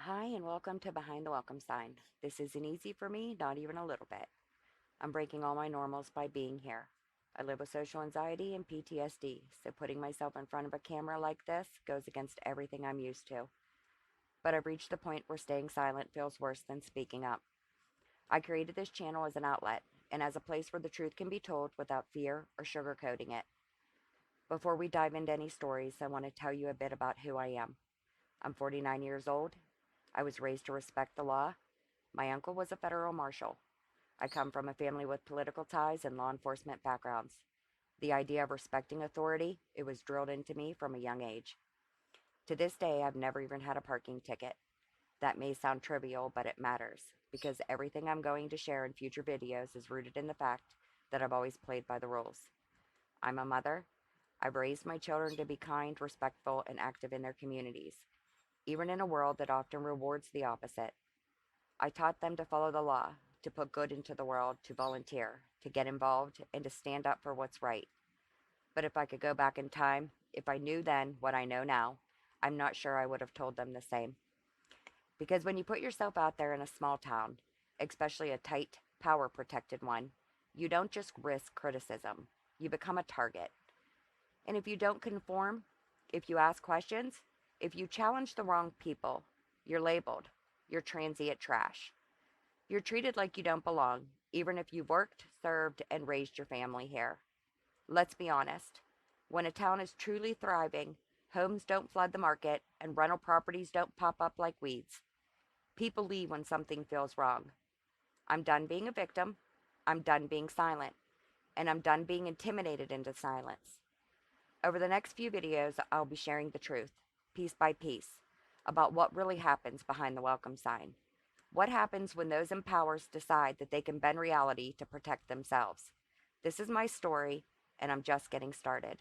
Hi, and welcome to Behind the Welcome Sign. This isn't easy for me, not even a little bit. I'm breaking all my normals by being here. I live with social anxiety and PTSD, so putting myself in front of a camera like this goes against everything I'm used to. But I've reached the point where staying silent feels worse than speaking up. I created this channel as an outlet and as a place where the truth can be told without fear or sugarcoating it. Before we dive into any stories, I want to tell you a bit about who I am. I'm 49 years old. I was raised to respect the law. My uncle was a federal marshal. I come from a family with political ties and law enforcement backgrounds. The idea of respecting authority, it was drilled into me from a young age. To this day, I've never even had a parking ticket. That may sound trivial, but it matters because everything I'm going to share in future videos is rooted in the fact that I've always played by the rules. I'm a mother. I've raised my children to be kind, respectful, and active in their communities, even in a world that often rewards the opposite. I taught them to follow the law, to put good into the world, to volunteer, to get involved, and to stand up for what's right. But if I could go back in time, if I knew then what I know now, I'm not sure I would have told them the same. Because when you put yourself out there in a small town, especially a tight, power protected one, you don't just risk criticism, you become a target. And if you don't conform, if you ask questions, if you challenge the wrong people, you're labeled. You're transient trash. You're treated like you don't belong, even if you've worked, served, and raised your family here. Let's be honest. When a town is truly thriving, homes don't flood the market, and rental properties don't pop up like weeds. People leave when something feels wrong. I'm done being a victim. I'm done being silent. And I'm done being intimidated into silence. Over the next few videos, I'll be sharing the truth, piece by piece, about what really happens behind the welcome sign. What happens when those in power decide that they can bend reality to protect themselves? This is my story, and I'm just getting started.